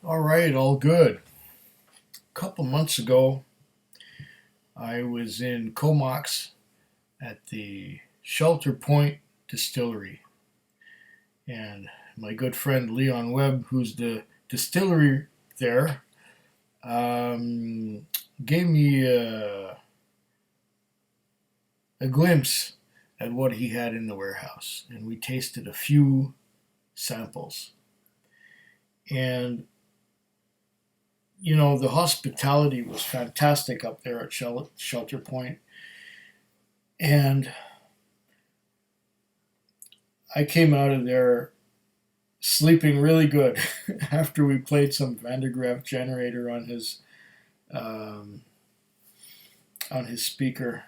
All right, all good. A couple months ago, I was in Comox at the Shelter Point Distillery, and my good friend Leon Webb, who's the distillery there, um, gave me a glimpse at what he had in the warehouse, and we tasted a few samples. And the hospitality was fantastic up there at Shelter Point. And I came out of there sleeping really good after we played some Van de Graaff generator um, on his speaker,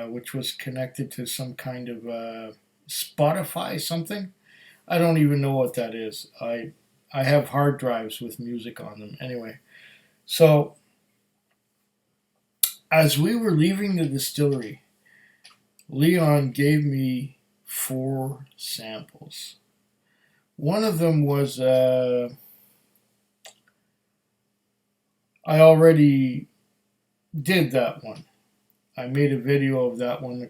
which was connected to some kind of Spotify something. I don't even know what that is. I have hard drives with music on them. Anyway, so as we were leaving the distillery, Leon gave me 4 samples. One of them was I already did that one. I made a video of that one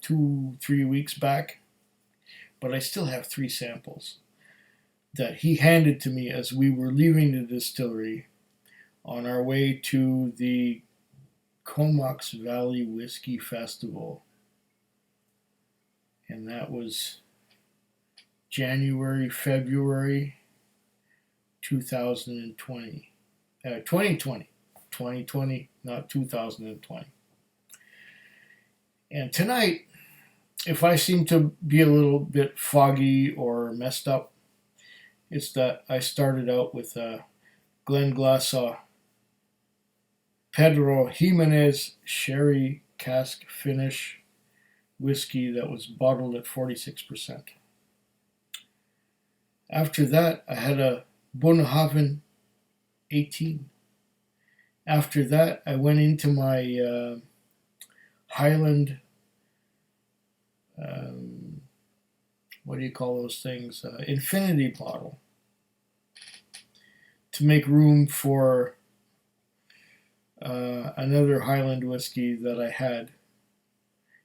2, 3 weeks back, but I still have 3 samples that he handed to me as we were leaving the distillery on our way to the Comox Valley Whisky Festival. And that was January, February 2020. 2020, not 2020. And tonight, if I seem to be a little bit foggy or messed up, it's that I started out with a Glenglassaugh Pedro Jimenez Sherry Cask Finish whiskey that was bottled at 46%. After that, I had a Bunnahabhain 18. After that, I went into my Highland, what do you call those things? Infinity bottle, to make room for another Highland whiskey that I had,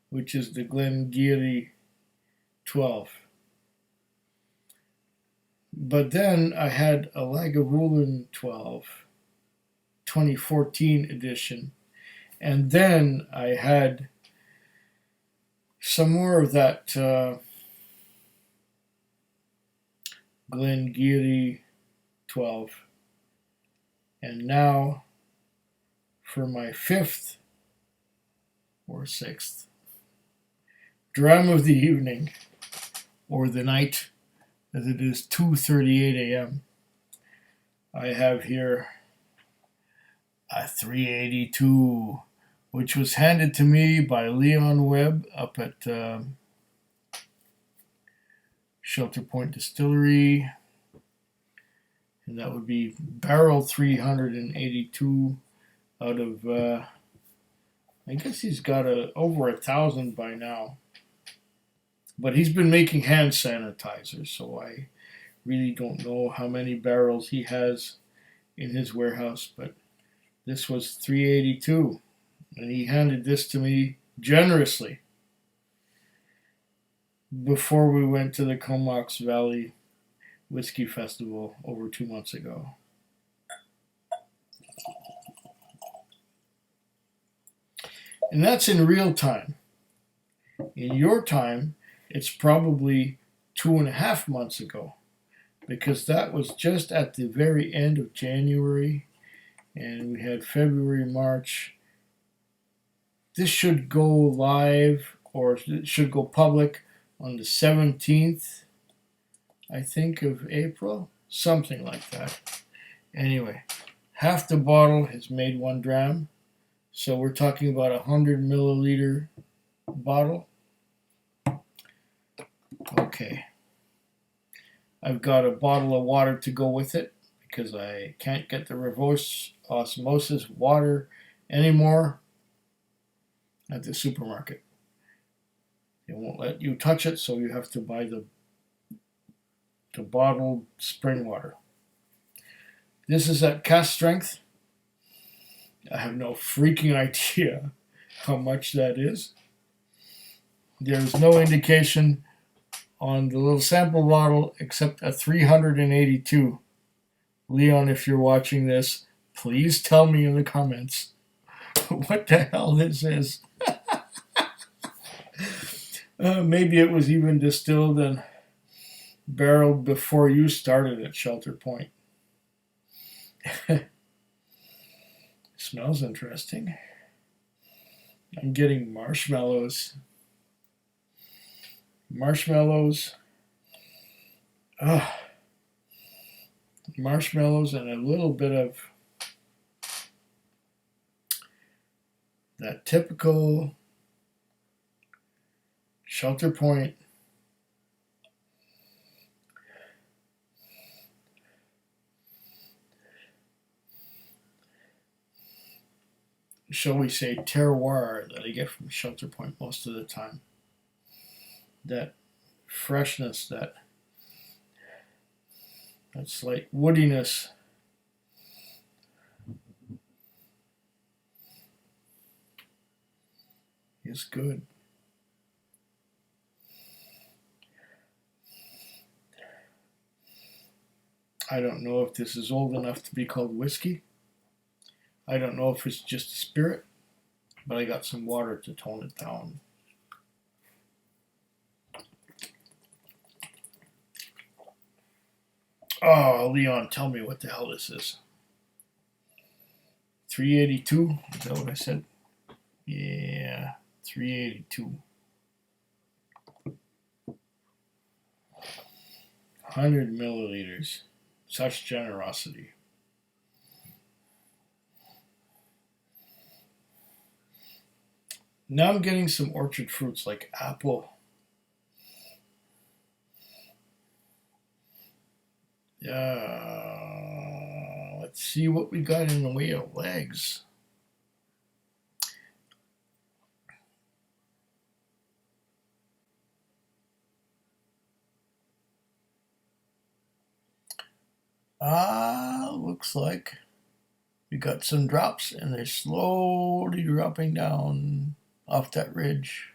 which is the Glengarry 12. But then I had a Lagavulin 12, 2014 edition, and then I had some more of that Glengarry 12. And now, for my 5th or 6th dram of the evening, or the night, as it is 2:38 a.m., I have here a 382, which was handed to me by Leon Webb up at Shelter Point Distillery, and that would be barrel 382 out of, I guess he's got over 1,000 by now. But he's been making hand sanitizer, so I really don't know how many barrels he has in his warehouse, but this was 382, and he handed this to me generously before we went to the Comox Valley Whisky Festival over 2 months ago. And that's in real time. In your time, it's probably 2.5 months ago, because that was just at the very end of January, and we had February, March. This should go live, or it should go public on the 17th, I think, of April, something like that. Anyway, half the bottle has made 1 dram, so we're talking about a 100 milliliter bottle. Okay, I've got a bottle of water to go with it because I can't get the reverse osmosis water anymore at the supermarket. They won't let you touch it, so you have to buy the bottled spring water. This is at cask strength. I have no freaking idea how much that is. There's no indication on the little sample bottle except a 382. Leon, if you're watching this, please tell me in the comments what the hell this is. Maybe it was even distilled and barreled before you started at Shelter Point. Smells interesting. I'm getting marshmallows. Marshmallows and a little bit of that typical Shelter Point shall we say terroir that I get from Shelter Point most of the time. That freshness, that slight woodiness. Is good. I don't know if this is old enough to be called whiskey. I don't know if it's just a spirit, but I got some water to tone it down. Oh, Leon, tell me what the hell this is. 382? Is that what I said? Yeah, 382. 100 milliliters. Such generosity. Now I'm getting some orchard fruits like apple. Let's see what we got in the way of legs. Looks like we got some drops and they're slowly dropping down off that ridge.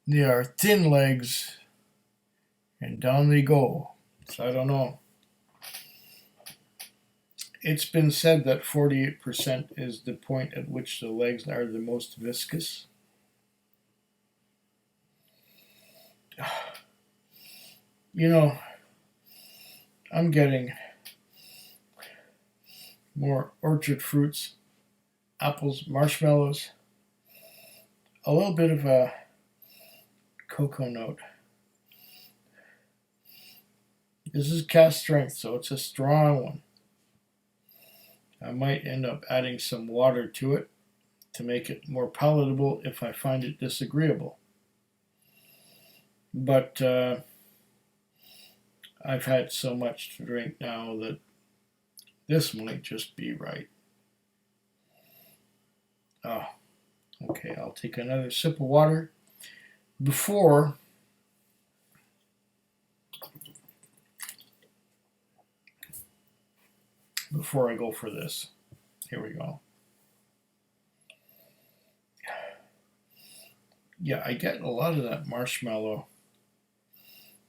They are thin legs and down they go. So I don't know. It's been said that 48% is the point at which the legs are the most viscous. You know, I'm getting more orchard fruits, apples, marshmallows, a little bit of a cocoa note. This is cask strength, so it's a strong one. I might end up adding some water to it to make it more palatable if I find it disagreeable. But I've had so much to drink now that this might just be right. Oh, okay, I'll take another sip of water before I go for this. Here we go. Yeah, I get a lot of that marshmallow.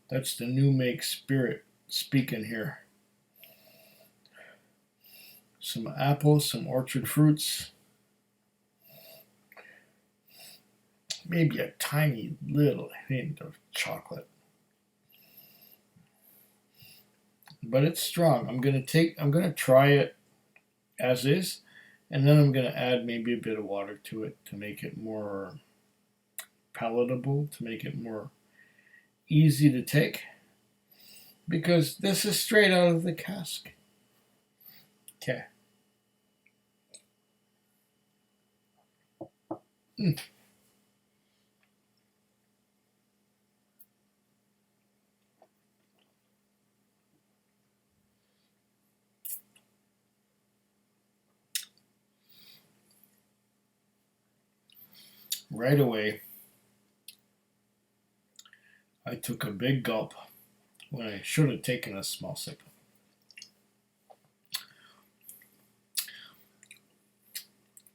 That's the new make spirit speaking here. Some apples, some orchard fruits. Maybe a tiny little hint of chocolate. But it's strong. I'm gonna try it as is, and then I'm gonna add maybe a bit of water to it to make it more palatable, to make it more easy to take, because this is straight out of the cask. Okay. Right away, I took a big gulp when I should have taken a small sip.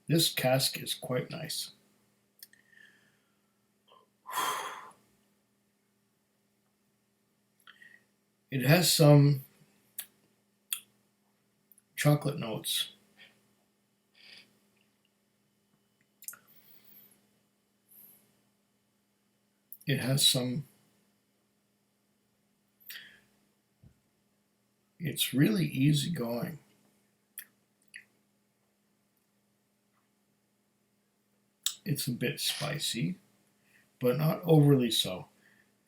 This cask is quite nice. It has some chocolate notes. It has some, it's really easygoing. It's a bit spicy, but not overly so.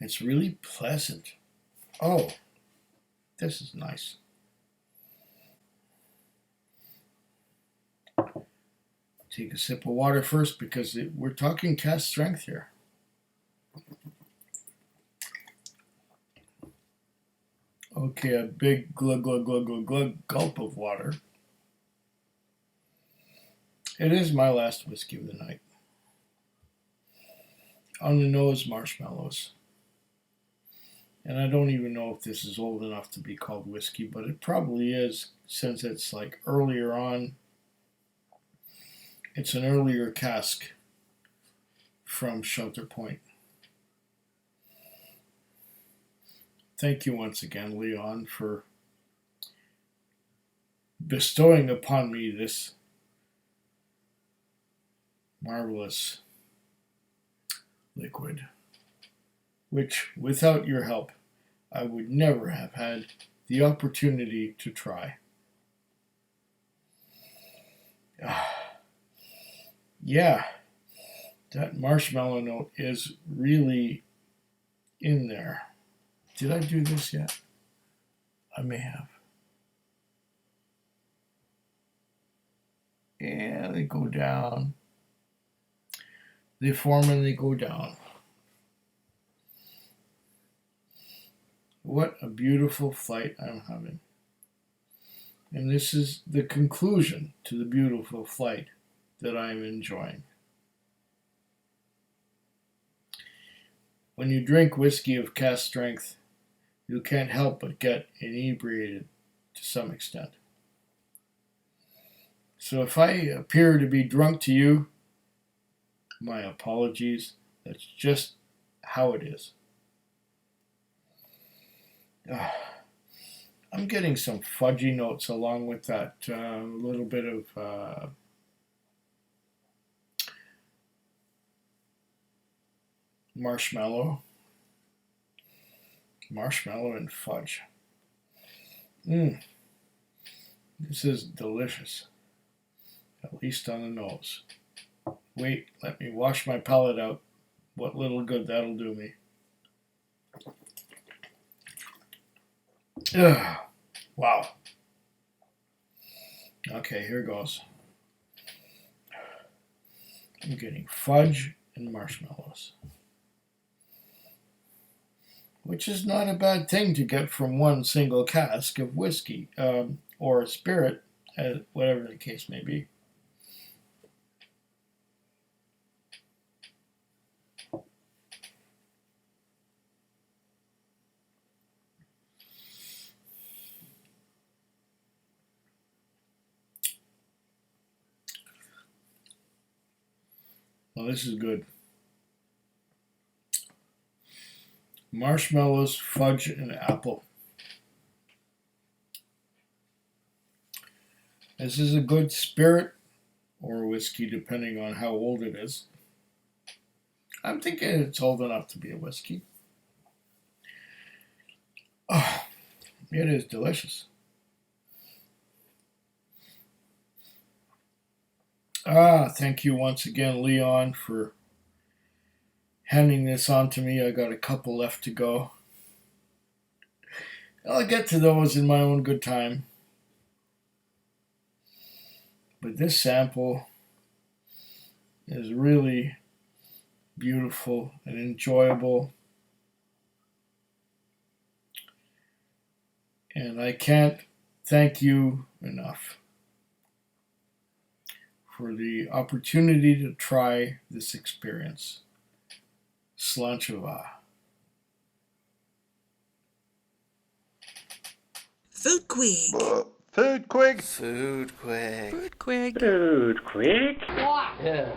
It's really pleasant. Oh, this is nice. Take a sip of water first because we're talking cask strength here. Okay, a big glug, glug, glug, glug, glug gulp of water. It is my last whiskey of the night. On the nose, marshmallows. And I don't even know if this is old enough to be called whiskey, but it probably is, since it's like earlier on. It's an earlier cask from Shelter Point. Thank you once again, Leon, for bestowing upon me this marvelous liquid, which, without your help, I would never have had the opportunity to try. Yeah, that marshmallow note is really in there. Did I do this yet? I may have. Yeah, they go down. They form and they go down. What a beautiful flight I'm having. And this is the conclusion to the beautiful flight that I'm enjoying. When you drink whiskey of cask strength, you can't help but get inebriated to some extent. So if I appear to be drunk to you, my apologies. That's just how it is. I'm getting some fudgy notes along with that little bit of marshmallow and fudge. This is delicious, at least on the nose. Wait, let me wash my palate out. What little good that'll do me. Wow. Okay, here goes. I'm getting fudge and marshmallows, which is not a bad thing to get from one single cask of whiskey or spirit, whatever the case may be. Well, this is good. Marshmallows, fudge, and apple. This is a good spirit or whiskey, depending on how old it is. I'm thinking it's old enough to be a whiskey. Oh, it is delicious. Thank you once again, Leon, for handing this on to me. I got a couple left to go. I'll get to those in my own good time. But this sample is really beautiful and enjoyable. And I can't thank you enough for the opportunity to try this experience. Slanchava. Foodquig. Foodquig. Foodquig. Foodquig. Foodquig. Yeah.